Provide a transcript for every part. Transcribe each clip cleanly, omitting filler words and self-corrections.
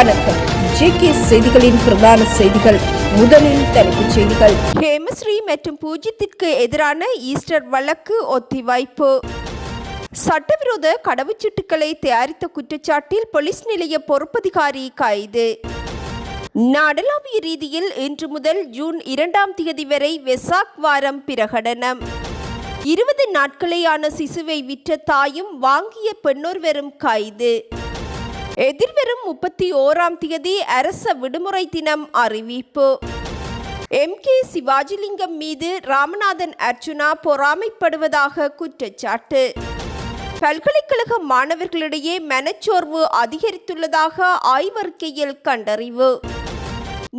வணக்கம். ஜேகே செய்திகளின் பிரதான செய்திகள். முதலில் தலைப்புச் செய்திகள். ஹேமஸ்ரீ மற்றும் பூஜ்யத்திற்கு எதிரான ஈஸ்டர் வழக்கு ஒத்திவைப்பு. சட்டவிரோத கடவுச்சீட்டுகளை தயாரித்த குற்றச்சாட்டில் போலீஸ் நிலைய பொறுப்பதிகாரி கைது. நாடளாவிய ரீதியில் இன்று முதல் ஜூன் 2 வரை வெசாக் வாரம் பிரகடனம். 20 நாட்களேயான சிசுவை விற்ற தாயும் வாங்கிய பெண்ணொருவரும் கைது. எதிர்வரும் 31 அரச விடுமுறை தினம் அறிவிப்பு. MK சிவாஜிலிங்கம் மீது ராமநாதன் அர்ச்சுனா பொறாமைப்படுவதாக குற்றச்சாட்டு. பல்கலைக்கழக மாணவர்களிடையே மனச்சோர்வு அதிகரித்துள்ளதாக ஆய்வறிக்கையில் கண்டறிவு.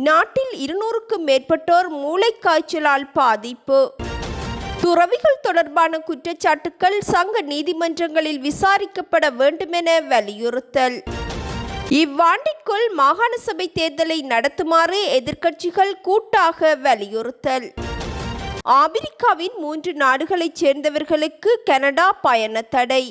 நாட்டில் 200க்கும் மேற்பட்டோர் மூளைக்காய்ச்சலால் பாதிப்பு. துறவிகள் தொடர்பான குற்றச்சாட்டுக்கள் சங்க நீதிமன்றங்களில் விசாரிக்கப்பட வேண்டுமென வலியுறுத்தல். இவ்வாண்டிற்குள் மாகாண சபை தேர்தலை நடத்துமாறு எதிர்க்கட்சிகள் கூட்டாக வலியுறுத்தல். அமெரிக்காவின் 3 நாடுகளைச் சேர்ந்தவர்களுக்கு கனடா பயண தடை.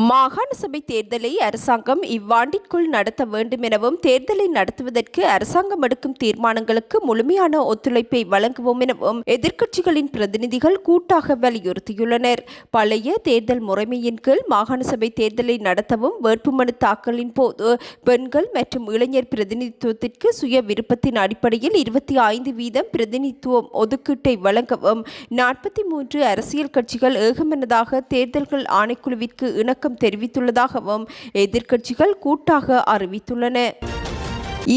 மாகாண சபை தேர்தலை அரசாங்கம் இவ்வாண்டிற்குள் நடத்த வேண்டும் எனவும் தேர்தலை நடத்துவதற்கு அரசாங்கம் எடுக்கும் தீர்மானங்களுக்கு முழுமையான ஒத்துழைப்பை வழங்குவோம் எனவும் எதிர்க்கட்சிகளின் பிரதிநிதிகள் கூட்டாக வலியுறுத்தியுள்ளனர். பழைய தேர்தல் முறைமையின் கீழ் மாகாண சபை தேர்தலை நடத்தவும் வேட்புமனு தாக்கலின் போது பெண்கள் மற்றும் இளைஞர் பிரதிநிதித்துவத்திற்கு சுய விருப்பத்தின் அடிப்படையில் 25% பிரதிநிதித்துவம் ஒதுக்கீட்டை வழங்கவும் 43 அரசியல் கட்சிகள் ஏகமனதாக தேர்தல்கள் ஆணைக்குழுவிற்கு இணக்கம் தெரிவித்துள்ளதாகவும் எதிர்க்கட்சிகள் கூட்டாக அறிவித்துள்ளன.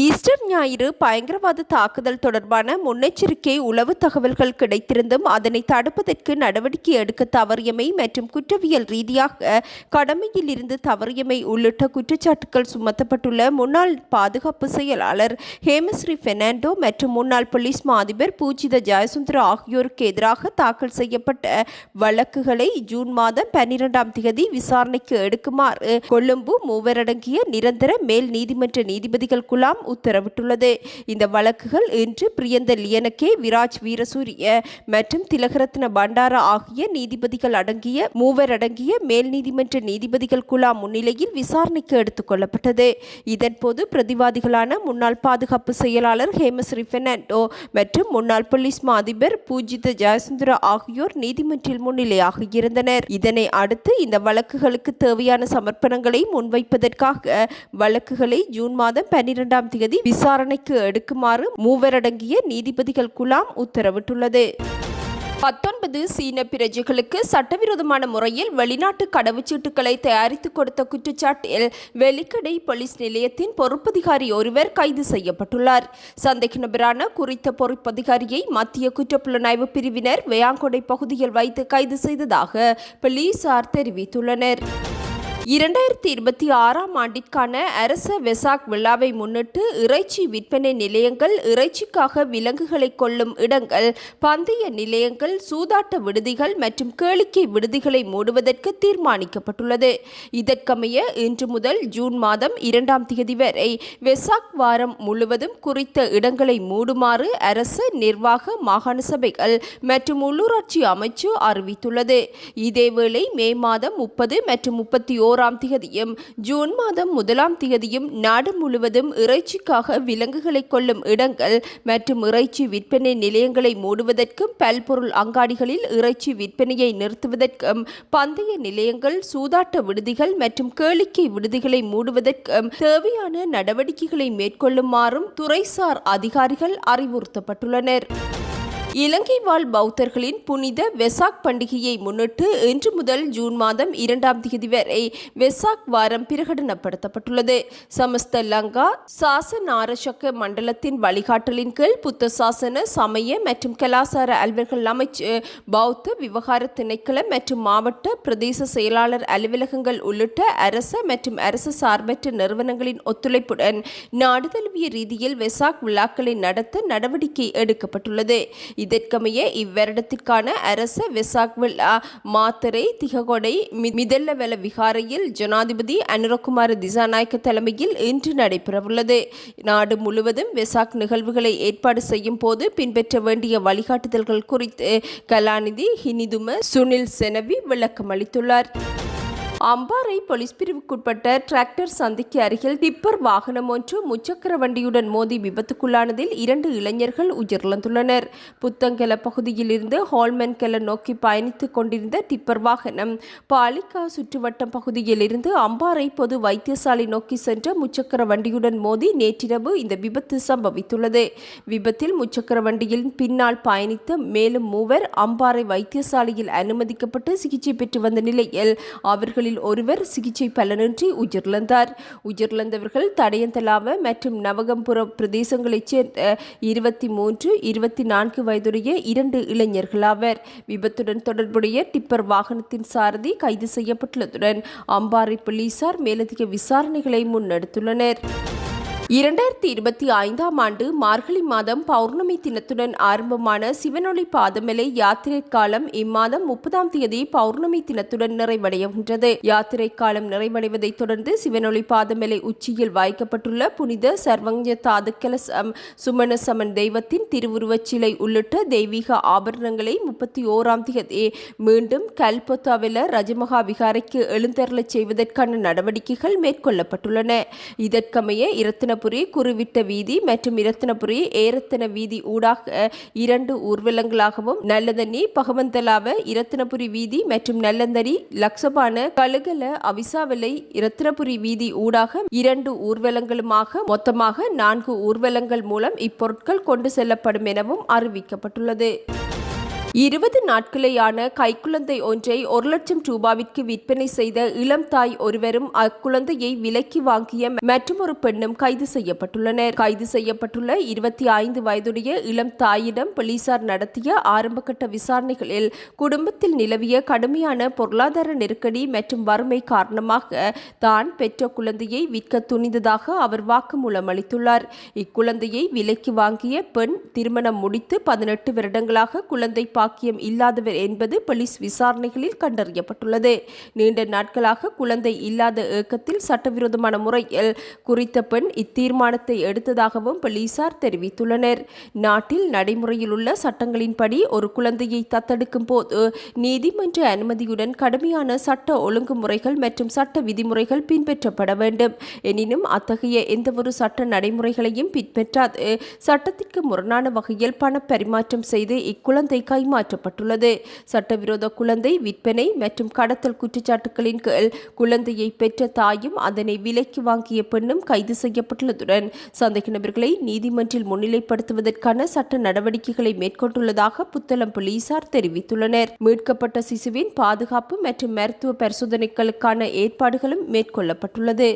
ஈஸ்டர் ஞாயிறு பயங்கரவாத தாக்குதல் தொடர்பான முன்னெச்சரிக்கை உளவு தகவல்கள் கிடைத்திருந்தும் அதனை தடுப்பதற்கு நடவடிக்கை எடுக்க தவறியமை மற்றும் குற்றவியல் ரீதியாக கடமையில் இருந்து தவறியமை உள்ளிட்ட குற்றச்சாட்டுகள் சுமத்தப்பட்டுள்ள முன்னாள் பாதுகாப்பு செயலாளர் ஹேமஸ்ரீ பெர்னாண்டோ மற்றும் முன்னாள் போலீஸ் மா அதிபர் பூஜித ஜெயசுந்தர ஆகியோருக்கு எதிராக தாக்கல் செய்யப்பட்ட வழக்குகளை ஜூன் 12 விசாரணைக்கு எடுக்குமாறு கொழும்பு 3 அடங்கிய நிரந்தர மேல் நீதிமன்ற நீதிபதிகள் குழாம் உத்தரவிட்டுள்ளது. இந்த வழக்குகள் இன்று பிரியந்த லியனகே, விராஜ் வீரசூரிய மற்றும் திலகரத்ன பண்டார ஆகிய நீதிபதிகள் அடங்கிய 3 அடங்கிய மேல் நீதிமன்ற நீதிபதிகள் குழாம் முன்னிலையில் விசாரணைக்கு எடுத்துக் கொள்ளப்பட்டது. இதன்போது பிரதிவாதிகளான முன்னாள் பாதுகாப்பு செயலாளர் ஹேமஸ்ரீ பெர்னாண்டோ மற்றும் முன்னாள் போலீஸ் மா அதிபர் பூஜித ஜெயசுந்தர ஆகியோர் நீதிமன்றில் முன்னிலையாக இருந்தனர். இதனை அடுத்து இந்த வழக்குகளுக்கு தேவையான சமர்ப்பணங்களை முன்வைப்பதற்காக வழக்குகளை ஜூன் 12 விசாரணைக்கு எடுக்குமாறு 3 அடங்கிய நீதிபதிகள் குழாம் உத்தரவிட்டுள்ளது. 19 சீன பிரஜைகளுக்கு சட்டவிரோதமான முறையில் வெளிநாட்டு கடவுச்சீட்டுகளை தயாரித்து கொடுத்த குற்றச்சாட்டில் வெலிக்கடை போலீஸ் நிலையத்தின் பொறுப்பதிகாரி ஒருவர் கைது செய்யப்பட்டுள்ளார். சந்தேக நபரான குறித்த பொறுப்பதிகாரியை மத்திய குற்றப்புலனாய்வு பிரிவினர் வேயாங்கொடை பகுதியில் வைத்து கைது செய்ததாக போலீசார் தெரிவித்துள்ளனர். 2026 ஆண்டிற்கான அரச வெசாக் விழாவை முன்னிட்டு இறைச்சி விற்பனை நிலையங்கள், இறைச்சிக்காக விலங்குகளை கொள்ளும் இடங்கள், பந்தய நிலையங்கள், சூதாட்ட விடுதிகள் மற்றும் கேளிக்கை விடுதிகளை மூடுவதற்கு தீர்மானிக்கப்பட்டுள்ளது. இதற்கமைய இன்று முதல் ஜூன் 2 வரை வெசாக் வாரம் முழுவதும் குறித்த இடங்களை மூடுமாறு அரச நிர்வாக மாகாண சபைகள் மற்றும் உள்ளூராட்சி அமைச்சு அறிவித்துள்ளது. இதேவேளை மே 30 மற்றும் 31 ஜூன் 1 நாடு முழுவதும் இறைச்சிக்காக விலங்குகளை கொள்ளும் இடங்கள் மற்றும் இறைச்சி விற்பனை நிலையங்களை மூடுவதற்கும் பல்பொருள் அங்காடிகளில் இறைச்சி விற்பனையை நிறுத்துவதற்கும் பந்தய நிலையங்கள், சூதாட்ட விடுதிகள் மற்றும் கேளிக்கை விடுதிகளை மூடுவதற்கும் தேவையான நடவடிக்கைகளை மேற்கொள்ளுமாறும் துறைசார் அதிகாரிகள் அறிவுறுத்தப்பட்டுள்ளனர். இலங்கை வாழ் பௌத்தர்களின் புனித வெசாக் பண்டிகையை முன்னிட்டு இன்று முதல் ஜூன் 2 வரை வெசாக் வாரம் பிரகடனப்படுத்தப்பட்டுள்ளது. சமஸ்த லங்கா சாசனாரசக மண்டலத்தின் வழிகாட்டலின் கீழ் புத்த சாசன, சமய மற்றும் கலாசார அலுவல்கள் அமைச்சு, பௌத்த விவகார திணைக்களம் மற்றும் மாவட்ட பிரதேச செயலாளர் அலுவலகங்கள் உள்ளிட்ட அரச மற்றும் அரசு சார்பற்ற நிறுவனங்களின் ஒத்துழைப்புடன் நாடு தழுவிய ரீதியில் வெசாக் விழாக்களை நடத்த நடவடிக்கை எடுக்கப்பட்டுள்ளது. இதற்கமைய இவ்வருடத்திற்கான அரச வெசாக் விழா மாத்தரை திககொடை மிதல்லவெல விகாரையில் ஜனாதிபதி அனுரகுமார திசாநாயக்க தலைமையில் இன்று நடைபெறவுள்ளது. நாடு முழுவதும் வெசாக் நிகழ்வுகளை ஏற்பாடு செய்யும் போது பின்பற்ற வேண்டிய வழிகாட்டுதல்கள் குறித்து கலாநிதி ஹினிதும சுனில் செனவி விளக்கம் அளித்துள்ளார். அம்பாறை போலீஸ் பிரிவுக்குட்பட்ட டிராக்டர் சந்திக்கு அருகில் டிப்பர் வாகனம் ஒன்று முச்சக்கர வண்டியுடன் மோதி விபத்துக்குள்ளானதில் 2 இளைஞர்கள் உயிரிழந்துள்ளனர். புத்தங்கெல பகுதியிலிருந்து ஹோல்மன்கெல நோக்கி பயணித்துக் கொண்டிருந்த டிப்பர் வாகனம் பாலிகா சுற்றுவட்டம் பகுதியிலிருந்து அம்பாறை பொது வைத்தியசாலை நோக்கி சென்ற முச்சக்கர வண்டியுடன் மோதி நேற்றிரவு இந்த விபத்து சம்பவித்துள்ளது. விபத்தில் முச்சக்கர வண்டியில் பின்னால் பயணித்த மேலும் 3 அம்பாறை வைத்தியசாலையில் அனுமதிக்கப்பட்டு சிகிச்சை பெற்று வந்த நிலையில் அவர்களில் ஒருவர் சிகிச்சை பலனின்றி உயிரிழந்தார். உயிரிழந்தவர்கள் தடயந்தலாவ மற்றும் நவகம்புர பிரதேசங்களைச் சேர்ந்த 23, 24 வயதுடைய 2 இளைஞர்களாவர். விபத்துடன் தொடர்புடைய டிப்பர் வாகனத்தின் சாரதி கைது செய்யப்பட்டுள்ளதுடன் அம்பாறை போலீசார் மேலதிக விசாரணைகளை முன்னெடுத்துள்ளனர். 2025ஆம் ஆண்டு மார்கழி மாதம் பௌர்ணமி தினத்துடன் ஆரம்பமான சிவனொளி பாதமலை யாத்திரை காலம் இம்மாதம் 30ஆம் தேதி பௌர்ணமி தினத்துடன் நிறைவடைகின்றது. யாத்திரை காலம் நிறைவடைவதைத் தொடர்ந்து சிவனொளி பாதமலை உச்சியில் வைக்கப்பட்டுள்ள புனித சர்வஞ தாது கலசம் சுமணசமன் தெய்வத்தின் திருவுருவச் சிலை உள்ளிட்ட தெய்வீக ஆபரணங்களை 31ஆம் தேதி மீண்டும் கல்பொத்தாவில ரஜமகா விகாரைக்கு எழுந்தருளச் செய்வதற்கான நடவடிக்கைகள் மேற்கொள்ளப்பட்டுள்ளன. இதற்கமைய இரத்தினபுரி குருவிட்ட வீதி மற்றும் இரத்தினபுரி ஏரத்தன வீதி ஊடாக 2 ஊர்வலங்களாகவும் நல்லதண்ணி பகவந்தலாவ இரத்தினபுரி வீதி மற்றும் நல்லந்தரி லக்சபான கழுகல அவிசாவலை இரத்தினபுரி வீதி ஊடாக 2 ஊர்வலங்களுமாக மொத்தமாக 4 ஊர்வலங்கள் மூலம் இப்பொருட்கள் கொண்டு செல்லப்படும் எனவும் அறிவிக்கப்பட்டுள்ளது. 20 நாட்களேயான கைக்குழந்தை ஒன்றை 1 லட்சம் ரூபாவிற்கு விற்பனை செய்த இளம் தாய் ஒருவரும் அக்குழந்தையை விலைக்கு வாங்கிய மற்றொரு பெண்ணும் கைது செய்யப்பட்டுள்ளனர். கைது செய்யப்பட்டுள்ள 25 வயதுடைய இளம் தாயிடம் போலீசார் நடத்திய ஆரம்பகட்ட விசாரணைகளில் குடும்பத்தில் நிலவிய கடுமையான பொருளாதார நெருக்கடி மற்றும் வறுமை காரணமாக தான் பெற்ற குழந்தையை விற்க துணிந்ததாக அவர் வாக்குமூலம் அளித்துள்ளார். இக்குழந்தையை விலைக்கு வாங்கிய பெண் திருமணம் முடித்து 18 வருடங்களாக குழந்தை பாக்கியம் இல்லாதவர் என்பது போலீஸ் விசாரணைகளில் கண்டறியப்பட்டுள்ளது. நீண்ட நாட்களாக குழந்தை இல்லாத ஏக்கத்தில் சட்டவிரோதமான முறையில் குறித்த பெண் இத்தீர்மானத்தை எடுத்ததாகவும் போலீசார் தெரிவித்துள்ளனர். நாட்டில் நடைமுறையில் உள்ள சட்டங்களின்படி ஒரு குழந்தையை தத்தெடுக்கும் போது நீதிமன்ற அனுமதியுடன் கடுமையான சட்ட ஒழுங்குமுறைகள் மற்றும் சட்ட விதிமுறைகள் பின்பற்றப்பட வேண்டும். எனினும் அத்தகைய எந்தவொரு சட்ட நடைமுறைகளையும் பின்பற்றாது சட்டத்திற்கு முரணான வகையில் பண பரிமாற்றம் செய்து இக்குழந்தை மாற்றப்பட்டுள்ளது. சட்டவிரோத குழந்தை விற்பனை மற்றும் கடத்தல் குற்றச்சாட்டுகளின் கீழ் குழந்தையை பெற்ற தாயும் அதனை விலைக்கு வாங்கிய பெண்ணும் கைது செய்யப்பட்டுள்ளதுடன் சந்தேக நபர்களை நீதிமன்றில் முன்னிலைப்படுத்துவதற்கான சட்ட நடவடிக்கைகளை மேற்கொண்டுள்ளதாக புத்தளம் போலீசார் தெரிவித்துள்ளனர். மீட்கப்பட்ட சிசுவின் பாதுகாப்பு மற்றும் மருத்துவ பரிசோதனைகளுக்கான ஏற்பாடுகளும் மேற்கொள்ளப்பட்டுள்ளது.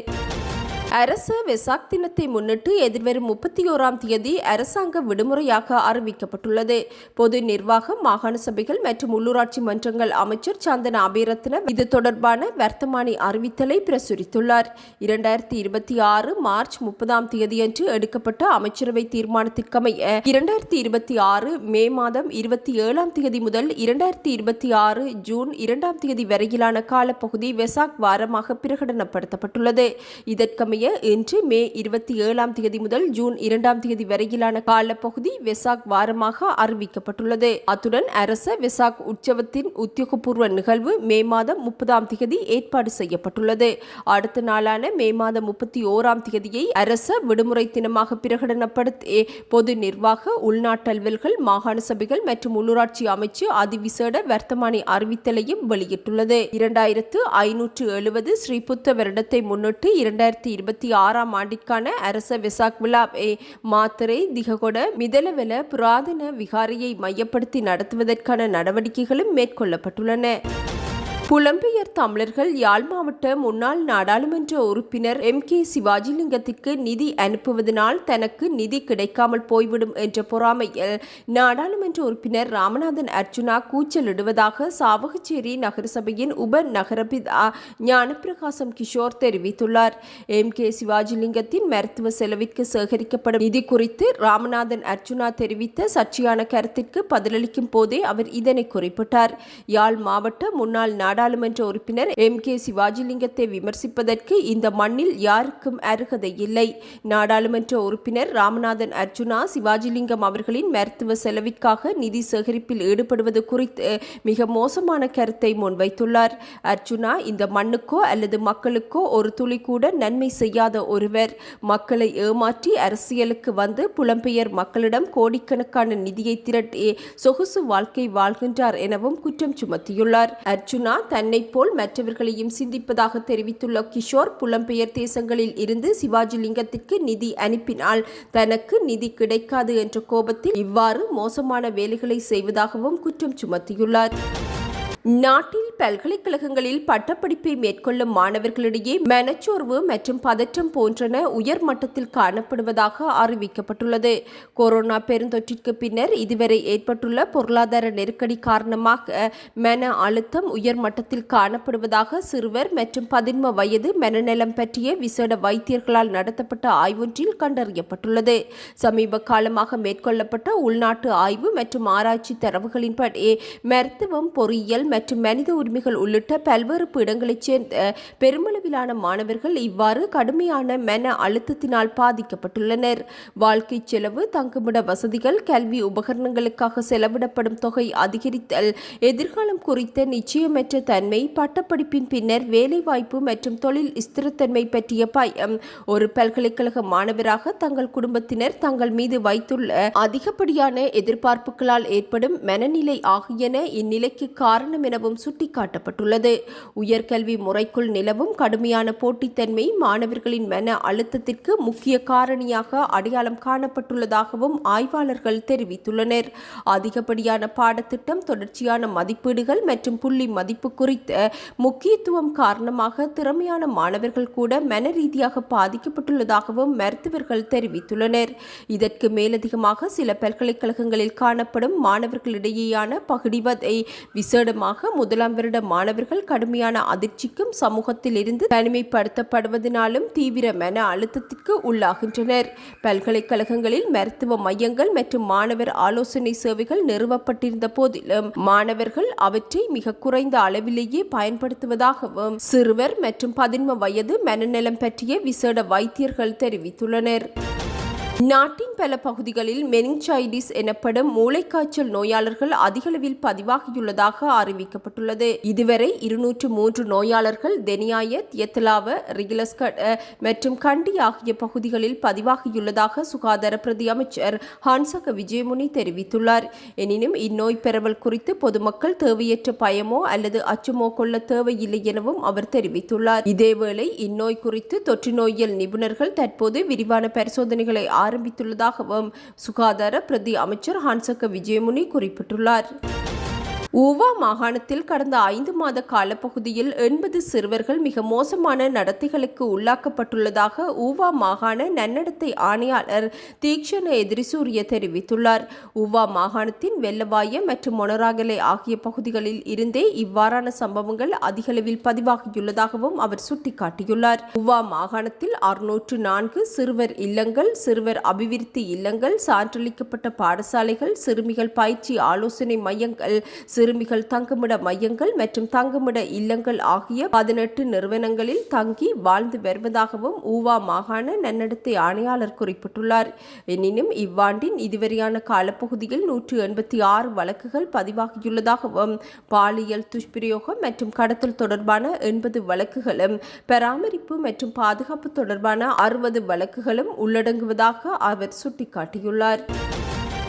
அரச வெசாக் தினத்தை முன்னிட்டு எதிர்வரும் 31ஆம் தேதி அரசாங்க விடுமுறையாக அறிவிக்கப்பட்டுள்ளது. பொது நிர்வாகம், மாகாண சபைகள் மற்றும் உள்ளூராட்சி மன்றங்கள் அமைச்சர் சந்தன அபேரத்ன இது தொடர்பான வர்த்தமானி அறிவித்தலை பிரசுரித்துள்ளார். 2026 மார்ச் 30ஆம் தேதியன்று எடுக்கப்பட்ட அமைச்சரவை தீர்மானத்திற்கமைய 2026 மே மாதம் 27ஆம் தேதி முதல் 2026 ஜூன் 2ஆம் தேதி வரையிலான காலப்பகுதி வெசாக் வாரமாக பிரகடனப்படுத்தப்பட்டுள்ளது. இதற்கமைய இன்று மே 27ஆம் தேதி முதல் ஜூன் 2ஆம் தேதி வரையிலான காலப்பகுதி வெசாக் வாரமாக அறிவிக்கப்பட்டுள்ளது. அத்துடன் அரச வெசாக் உற்சவத்தின் உத்தியோகபூர்வ நிகழ்வு மே மாதம் 30ஆம் தேதி ஏற்பாடு செய்யப்பட்டுள்ளது. அடுத்த நாளான மே மாதம் 31ஆம் தேதியை அரச விடுமுறை தினமாக பிரகடனப்படுத்தி பொது நிர்வாக, உள்நாட்டு அலுவல்கள், மாகாண சபைகள் மற்றும் உள்ளூராட்சி அமைச்சு அதிவிசேட வர்த்தமானி அறிவித்தலையும் வெளியிட்டுள்ளது. 2570 ஸ்ரீபுத்த வருடத்தை முன்னிட்டு 2026ஆம் ஆண்டிற்கான அரச வெசாக் விழாவை மாத்தறை, திககொட, மிதலவெல புராதன விகாரையை மையப்படுத்தி நடத்துவதற்கான நடவடிக்கைகளும் மேற்கொள்ளப்பட்டுள்ளன. புலம்பெயர் தமிழர்கள் யாழ் மாவட்ட முன்னாள் நாடாளுமன்ற உறுப்பினர் MK சிவாஜிலிங்கத்திற்கு நிதி அனுப்புவதனால் தனக்கு நிதி கிடைக்காமல் போய்விடும் என்ற பொறாமையில் நாடாளுமன்ற உறுப்பினர் ராமநாதன் அர்ஜுனா கூச்சலிடுவதாக சாவகச்சேரி நகரசபையின் உப நகரபிதா ஞானப்பிரகாசம் கிஷோர் தெரிவித்துள்ளார். MK சிவாஜிலிங்கத்தின் மருத்துவ செலவிற்கு சேகரிக்கப்படும் நிதி குறித்து ராமநாதன் அர்ஜுனா தெரிவித்த சர்ச்சையான கருத்திற்கு பதிலளிக்கும் போதே அவர் இதனை குறிப்பிட்டார். யாழ் மாவட்ட முன்னாள் நாடாளுமன்ற உறுப்பினர் MK சிவாஜிலிங்கத்தை விமர்சிப்பதற்கு இந்த மண்ணில் யாருக்கும் அருகதை இல்லை. நாடாளுமன்ற உறுப்பினர் ராமநாதன் அர்ஜுனா சிவாஜிலிங்கம் அவர்களின் மருத்துவ செலவிற்காக நிதி சேகரிப்பில் ஈடுபடுவது குறித்து மிக மோசமான கருத்தை முன்வைத்துள்ளார். அர்ஜுனா இந்த மண்ணுக்கோ அல்லது மக்களுக்கோ ஒரு துளி கூட நன்மை செய்யாத ஒருவர். மக்களை ஏமாற்றி அரசியலுக்கு வந்து புலம்பெயர் மக்களிடம் கோடிக்கணக்கான நிதியை திரட்டி சொகுசு வாழ்க்கை வாழ்கின்றார் எனவும் குற்றம் சுமத்தியுள்ளார். அர்ஜுனா தன்னை போல் மற்றவர்களையும் சிந்திப்பதாக தெரிவித்துள்ள கிஷோர், புலம்பெயர் தேசங்களில் இருந்து சிவாஜிலிங்கத்திற்கு நிதி அனுப்பினால் தனக்கு நிதி கிடைக்காது என்ற கோபத்தில் இவ்வாறு மோசமான வேலைகளை செய்வதாகவும் குற்றம் சுமத்தியுள்ளார். நாட்டில் பல்கலைக்கழகங்களில் பட்டப்படிப்பை மேற்கொள்ளும் மாணவர்களிடையே மனச்சோர்வு மற்றும் பதற்றம் போன்றன உயர் மட்டத்தில் காணப்படுவதாக அறிவிக்கப்பட்டுள்ளது. கொரோனா பெருந்தொற்றிற்கு பின்னர் இதுவரை ஏற்பட்டுள்ள பொருளாதார நெருக்கடி காரணமாக மன அழுத்தம் உயர் மட்டத்தில் காணப்படுவதாக சிறுவர் மற்றும் 11 வயது மனநலம் பற்றிய விசேட வைத்தியர்களால் நடத்தப்பட்ட ஆய்வொன்றில் கண்டறியப்பட்டுள்ளது. சமீப காலமாக மேற்கொள்ளப்பட்ட உள்நாட்டு ஆய்வு மற்றும் ஆராய்ச்சி தரவுகளின்படி மருத்துவம், பொறியியல் மற்றும் மனித உரிமைகள் உள்ளிட்ட பல்வேறு பீடங்களைச் சேர்ந்த பெருமளவிலான மாணவர்கள் இவ்வாறு கடுமையான மன அழுத்தத்தினால் பாதிக்கப்பட்டுள்ளனர். வாழ்க்கை செலவு, தங்குமிட வசதிகள், கல்வி உபகரணங்களுக்காக செலவிடப்படும் தொகை அதிகரித்தல், எதிர்காலம் குறித்த நிச்சயமற்ற தன்மை, பட்டப்படிப்பின் பின்னர் வேலைவாய்ப்பு மற்றும் தொழில் ஸ்திரத்தன்மை பற்றிய பயம், ஒரு பல்கலைக்கழக மாணவராக தங்கள் குடும்பத்தினர் தங்கள் மீது வைத்துள்ள அதிகப்படியான எதிர்பார்ப்புகளால் ஏற்படும் மனநிலை ஆகியன இந்நிலைக்கு காரணம் எனவும் சுட்டிக்காட்டப்பட்டுள்ளது. உயர்கல்வி முறைக்குள் நிலவும் கடுமையான போட்டித்தன்மை மாணவர்களின் மன அழுத்தத்திற்கு முக்கிய காரணியாக அடையாளம் காணப்பட்டுள்ளதாகவும் ஆய்வாளர்கள் தெரிவித்துள்ளனர். அதிகப்படியான பாடத்திட்டம், தொடர்ச்சியான மதிப்பீடுகள் மற்றும் புள்ளி மதிப்பு குறித்த முக்கியத்துவம் காரணமாக திறமையான மாணவர்கள் கூட மன ரீதியாக பாதிக்கப்பட்டுள்ளதாகவும் மருத்துவர்கள் தெரிவித்துள்ளனர். இதற்கு மேலதிகமாக சில பல்கலைக்கழகங்களில் காணப்படும் மாணவர்களிடையேயான பகிடிவதை விசேடமாக முதலாம் வருட மாணவர்கள் கடுமையான அதிர்ச்சிக்கும் சமூகத்தில் இருந்து தனிமைப்படுத்தப்படுவதனாலும் தீவிர மன அழுத்தத்திற்கு உள்ளாகின்றனர். பல்கலைக்கழகங்களில் மருத்துவ மையங்கள் மற்றும் மாணவர் ஆலோசனை சேவைகள் நிறுவப்பட்டிருந்த போதிலும் மாணவர்கள் அவற்றை மிக குறைந்த அளவிலேயே பயன்படுத்துவதாகவும் சிறுவர் மற்றும் 11 வயது மனநலம் பற்றிய விசேட வைத்தியர்கள் தெரிவித்துள்ளனர். நாட்டின் பல பகுதிகளில் மெனிஞ்சைடிஸ் எனப்படும் மூளைக்காய்ச்சல் நோயாளர்கள் அதிகளவில் பதிவாகியுள்ளதாக அறிவிக்கப்பட்டுள்ளது. இதுவரை 203 நோயாளர்கள் தெனியாய, தியத்தலாவ, ரிகிலஸ்கட் மற்றும் கண்டி ஆகிய பகுதிகளில் பதிவாகியுள்ளதாக சுகாதார பிரதி அமைச்சர் ஹன்சக விஜயமுனி தெரிவித்துள்ளார். எனினும் இந்நோய் பரவல் குறித்து பொதுமக்கள் தேவையற்ற பயமோ அல்லது அச்சமோ கொள்ள தேவையில்லை எனவும் அவர் தெரிவித்துள்ளார். இதேவேளை இந்நோய் குறித்து தொற்று நோயியல் நிபுணர்கள் தற்போது விரிவான பரிசோதனைகளை ஆரம்பித்துள்ளதாகவும் சுகாதார பிரதி அமைச்சர் ஹன்சக விஜயமுனி குறிப்பிட்டுள்ளார். ஊவா மாகாணத்தில் கடந்த 5 மாத காலப்பகுதியில் 80 சிறுவர்கள் மிக மோசமான நடத்தைகளுக்கு உள்ளாக்கப்பட்டுள்ளதாக ஊவா மாகாண நன்னடத்தை ஆணையாளர் தீக்ஷண எதிரிசூரிய தெரிவித்துள்ளார். ஊவா மாகாணத்தின் வெள்ளவாய மற்றும் மொனராகலை ஆகிய பகுதிகளில் இருந்தே இவ்வாறான சம்பவங்கள் அதிகளவில் பதிவாகியுள்ளதாகவும் அவர் சுட்டிக்காட்டியுள்ளார். ஊவா மாகாணத்தில் 604 சிறுவர் இல்லங்கள், சிறுவர் அபிவிருத்தி இல்லங்கள், சான்றளிக்கப்பட்ட பாடசாலைகள், சிறுமிகள் பயிற்சி ஆலோசனை மையங்கள், சிறுமிகள் தங்குமிட மையங்கள் மற்றும் தங்குமிட இல்லங்கள் ஆகிய 18 நிறுவனங்களில் தங்கி வாழ்ந்து வருவதாகவும் ஊவா மாகாண நன்னடத்தை ஆணையாளர் குறிப்பிட்டுள்ளார். எனினும் இவ்வாண்டின் இதுவரையான காலப்பகுதியில் 186 வழக்குகள் பதிவாகியுள்ளதாகவும் பாலியல் துஷ்பிரயோகம் மற்றும் கடத்தல் தொடர்பான 80 வழக்குகளும் பராமரிப்பு மற்றும் பாதுகாப்பு தொடர்பான 60 வழக்குகளும் உள்ளடங்குவதாக அவர் சுட்டிக்காட்டியுள்ளார்.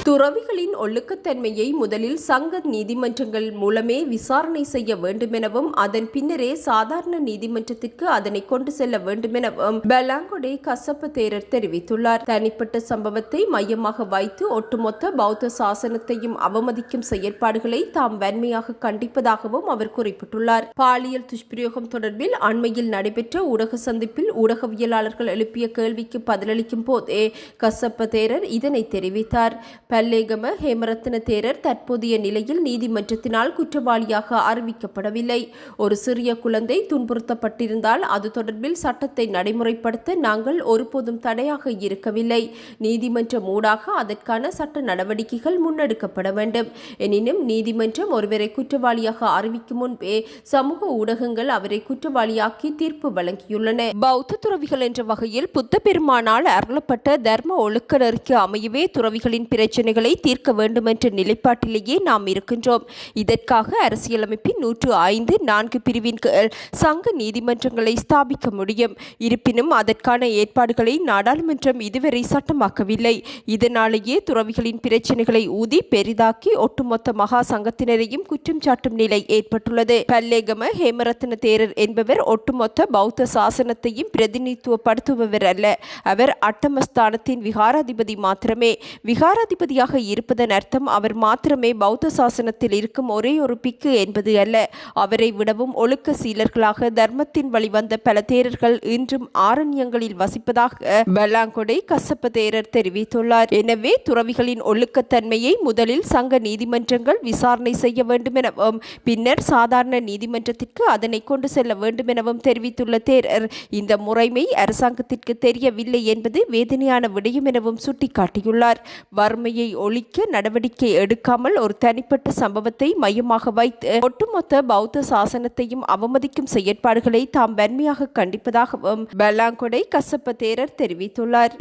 துறவிகளின் ஒழுக்கத்தன்மையை முதலில் சங்க நீதிமன்றங்கள் மூலமே விசாரணை செய்ய வேண்டுமெனவும் அதன் பின்னரே சாதாரண நீதிமன்றத்திற்கு அதனை கொண்டு செல்ல வேண்டுமெனவும் பெலாங்கொடை கசப்ப தேரர் தெரிவித்துள்ளார். தனிப்பட்ட சம்பவத்தை மையமாக வைத்து ஒட்டுமொத்த பௌத்த சாசனத்தையும் அவமதிக்கும் செயற்பாடுகளை தாம் வன்மையாக கண்டிப்பதாகவும் அவர் குறிப்பிட்டுள்ளார். பாலியல் துஷ்பிரயோகம் தொடர்பில் அண்மையில் நடைபெற்ற ஊடக சந்திப்பில் ஊடகவியலாளர்கள் எழுப்பிய கேள்விக்கு பதிலளிக்கும் போதே கசப்ப தேரர் இதனை தெரிவித்தார். பல்லேகம ஹேமரத்ன தேரர் தற்போதைய நிலையில் நீதிமன்றத்தினால் குற்றவாளியாக அறிவிக்கப்படவில்லை. ஒரு சிறிய குழந்தை துன்புறுத்தப்பட்டிருந்தால் அது தொடர்பில் சட்டத்தை நடைமுறைப்படுத்த நாங்கள் ஒருபோதும் தடையாக இருக்கவில்லை. நீதிமன்றம் ஊடாக அதற்கான சட்ட நடவடிக்கைகள் முன்னெடுக்கப்பட வேண்டும். எனினும் நீதிமன்றம் ஒருவரை குற்றவாளியாக அறிவிக்கும் முன்பே சமூக ஊடகங்கள் அவரை குற்றவாளியாக்கி தீர்ப்பு வழங்கியுள்ளன. பௌத்த துறவிகள் என்ற வகையில் புத்த பெருமானால் அருளப்பட்ட தர்ம ஒழுக்க நெறிக்கு அமையவே துறவிகளின் பிரச்சனைகளை தீர்க்க வேண்டும் என்ற நிலைப்பாட்டிலேயே நாம் இருக்கின்றோம். இதற்காக அரசியலமைப்பின் 105(4) பிரிவின் கீழ் சங்க நீதிமன்றங்களை ஸ்தாபிக்க முடியும். இருப்பினும் அதற்கான ஏற்பாடுகளை நாடாளுமன்றம் இதுவரை சட்டமாக்கவில்லை. இதனாலேயே துறவிகளின் பிரச்சனைகளை ஊதி பெரிதாக்கி ஒட்டுமொத்த மகா சங்கத்தினரையும் குற்றம் சாட்டும் நிலை ஏற்பட்டுள்ளது. பல்லேகம ஹேமரத்ன தேரர் என்பவர் ஒட்டுமொத்த பௌத்த சாசனத்தையும் பிரதிநிதித்துவப்படுத்துபவர் அல்ல. அவர் அட்டமஸ்தானத்தின் விகாராதிபதி மாத்திரமே. விகாராதிபதியாக இருப்பதன் அர்த்தம் அவர் மாத்திரமே பௌத்த சாசனத்தில் இருக்கும் ஒரே ஒரு பிக்கு என்பது அல்ல. அவரை விடவும் ஒழுக்க சீலர்களாக தர்மத்தின் வழிவந்த பல தேரர்கள் இன்றும் ஆரண்யங்களில் வசிப்பதாக பல்லாங்கொடை கசப்ப தேரர் தெரிவித்துள்ளார். எனவே துறவிகளின் ஒழுக்கத்தன்மையை முதலில் சங்க நீதிமன்றங்கள் விசாரணை செய்ய வேண்டும் எனவும் பின்னர் சாதாரண நீதிமன்றத்திற்கு அதனை கொண்டு செல்ல வேண்டும் எனவும் தெரிவித்துள்ள தேரர் இந்த முறைமை அரசாங்கத்திற்கு தெரியவில்லை என்பது வேதனையான விடயம் எனவும் சுட்டிக்காட்டியுள்ளார். வறுமையை ஒழிக்க நடவடிக்கை எடுக்காமல் ஒரு தனிப்பட்ட சம்பவத்தை மையமாக வைத்து ஒட்டுமொத்த பௌத்த சாசனத்தையும் அவமதிக்கும் செயற்பாடுகளை தாம் வன்மையாக கண்டிப்பதாகவும் பல்லாங்கொடை கசப்ப தேரர் தெரிவித்துள்ளார்.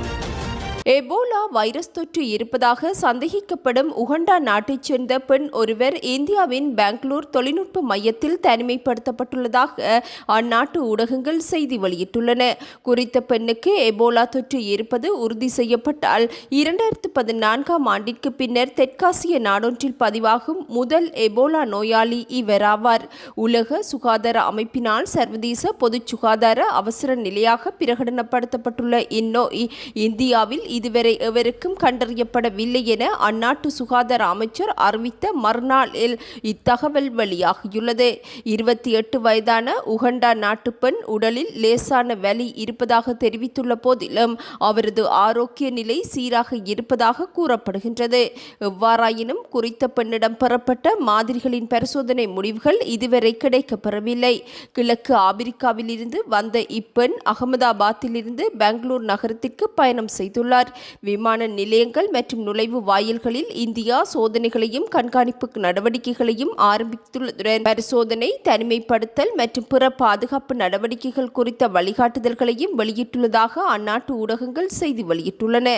எபோலா வைரஸ் தொற்று இருப்பதாக சந்தேகிக்கப்படும் உகண்டா நாட்டைச் சேர்ந்த பெண் ஒருவர் இந்தியாவின் பெங்களூர் தொழில்நுட்ப மையத்தில் தனிமைப்படுத்தப்பட்டுள்ளதாக அந்நாட்டு ஊடகங்கள் செய்தி வெளியிட்டுள்ளன. குறித்த பெண்ணுக்கு எபோலா தொற்று இருப்பது உறுதி செய்யப்பட்டால் 2014ஆம் ஆண்டிற்கு பின்னர் தெற்காசிய நாடொன்றில் பதிவாகும் முதல் எபோலா நோயாளி இவராவார். உலக சுகாதார அமைப்பினால் சர்வதேச பொது சுகாதார அவசர நிலையாக பிரகடனப்படுத்தப்பட்டுள்ள இந்நோய் இந்தியாவில் இதுவரை எவருக்கும் கண்டறியப்படவில்லை என அந்நாட்டு சுகாதார அமைச்சர் அறிவித்த மறுநாளில் இத்தகவல் வெளியாகியுள்ளது. 28 வயதான உகண்டா நாட்டு பெண் உடலில் லேசான வலி இருப்பதாக தெரிவித்துள்ள போதிலும் அவரது ஆரோக்கிய நிலை சீராக இருப்பதாக கூறப்படுகின்றது. எவ்வாறாயினும் குறித்த பெண்ணிடம் பெறப்பட்ட மாதிரிகளின் பரிசோதனை முடிவுகள் இதுவரை கிடைக்கப்பெறவில்லை. கிழக்கு ஆப்பிரிக்காவில் இருந்து வந்த இப்பெண் அகமதாபாத்திலிருந்து பெங்களூர் நகரத்திற்கு பயணம் செய்துள்ளார். விமான நிலையங்கள் மற்றும் நுழைவு வாயில்களில் இந்தியா சோதனைகளையும் கண்காணிப்பு நடவடிக்கைகளையும் ஆரம்பித்துள்ளதுடன் பரிசோதனை, தனிமைப்படுத்தல் மற்றும் பிற பாதுகாப்பு நடவடிக்கைகள் குறித்த வழிகாட்டுதல்களையும் வெளியிட்டுள்ளதாக அந்நாட்டு ஊடகங்கள் செய்தி வெளியிட்டுள்ளன.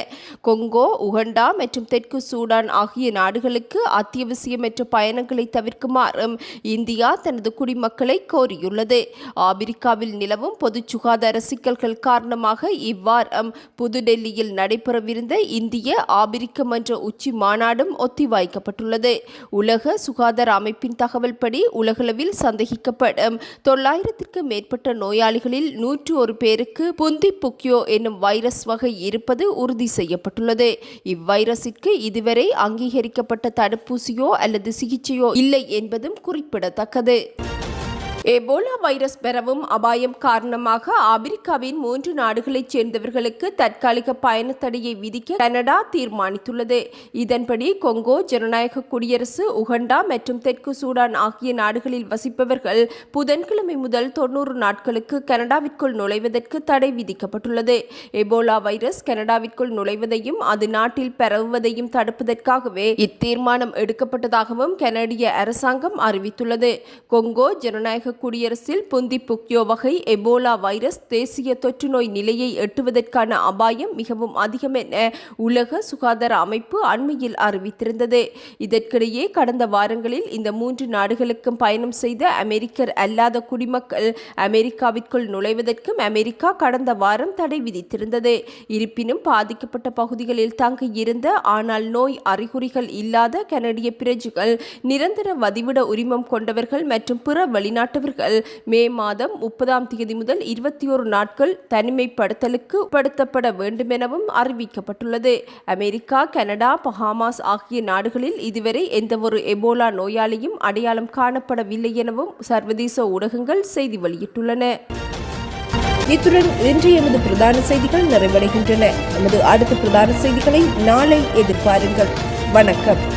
கொங்கோ, உகண்டா மற்றும் தெற்கு சூடான் ஆகிய நாடுகளுக்கு அத்தியாவசியமற்ற பயணங்களை தவிர்க்குமாறும் இந்தியா தனது குடிமக்களை கோரியுள்ளது. ஆப்பிரிக்காவில் நிலவும் பொது சுகாதார சிக்கல்கள் காரணமாக இவ்வாரம் புதுடெல்லியில் நடைபெறவிருந்த இந்திய ஆப்பிரிக்க மன்ற உச்சி மாநாடும் ஒத்திவைக்கப்பட்டுள்ளது. உலக சுகாதார அமைப்பின் தகவல் படி உலகளவில் சந்தேகிக்கப்படும் 900க்கும் மேற்பட்ட நோயாளிகளில் 101 பேருக்கு புந்தி புக்யோ என்னும் வைரஸ் வகை இருப்பது உறுதி செய்யப்பட்டுள்ளது. இவ்வைரஸிற்கு இதுவரை அங்கீகரிக்கப்பட்ட தடுப்பூசியோ அல்லது சிகிச்சையோ இல்லை என்பதும் குறிப்பிடத்தக்கது. எபோலா வைரஸ் பரவும் அபாயம் காரணமாக ஆப்பிரிக்காவின் 3 நாடுகளைச் சேர்ந்தவர்களுக்கு தற்காலிக பயண தடையை விதிக்க கனடா தீர்மானித்துள்ளது. இதன்படி கொங்கோ ஜனநாயக குடியரசு, உகண்டா மற்றும் தெற்கு சூடான் ஆகிய நாடுகளில் வசிப்பவர்கள் புதன்கிழமை முதல் 90 நாட்களுக்கு கனடாவிற்குள் நுழைவதற்கு தடை விதிக்கப்பட்டுள்ளது. எபோலா வைரஸ் கனடாவிற்குள் நுழைவதையும் அது நாட்டில் பரவுவதையும் தடுப்பதற்காகவே இத்தீர்மானம் எடுக்கப்பட்டதாகவும் கனடிய அரசாங்கம் அறிவித்துள்ளது. கொங்கோ ஜனநாயக குடியரசில் புந்தி புக்யோ வகை எபோலா வைரஸ் தேசிய தொற்று நோய் நிலையை எட்டுவதற்கான அபாயம் மிகவும் அதிகம் என உலக சுகாதார அமைப்பு அண்மையில் அறிவித்திருந்தது. இதற்கிடையே கடந்த வாரங்களில் இந்த 3 நாடுகளுக்கும் பயணம் செய்த அமெரிக்கர் அல்லாத குடிமக்கள் அமெரிக்காவிற்குள் நுழைவதற்கும் அமெரிக்கா கடந்த வாரம் தடை விதித்திருந்தது. இருப்பினும் பாதிக்கப்பட்ட பகுதிகளில் தங்கியிருந்த ஆனால் நோய் அறிகுறிகள் இல்லாத கனடிய பிரஜைகள், நிரந்தர வதிவிட உரிமம் கொண்டவர்கள் மற்றும் பிற வெளிநாட்டவர்கள் மே மாதம் 30ஆம் தேதி முதல் 21 நாட்கள் தனிமைப்படுத்தலுக்கு உட்படுத்தப்பட வேண்டும் எனவும் அறிவிக்கப்பட்டுள்ளது. அமெரிக்கா, கனடா, பஹாமாஸ் ஆகிய நாடுகளில் இதுவரை எந்தவொரு எபோலா நோயாளியும் அடையாளம் காணப்படவில்லை எனவும் சர்வதேச ஊடகங்கள் செய்தி வெளியிட்டுள்ளன. இத்துடன் இன்று எமது பிரதான செய்திகள் நிறைவடைகின்றன. நமது அடுத்த பிரதான செய்திகளை நாளை எதிர்பாருங்கள். வணக்கம்.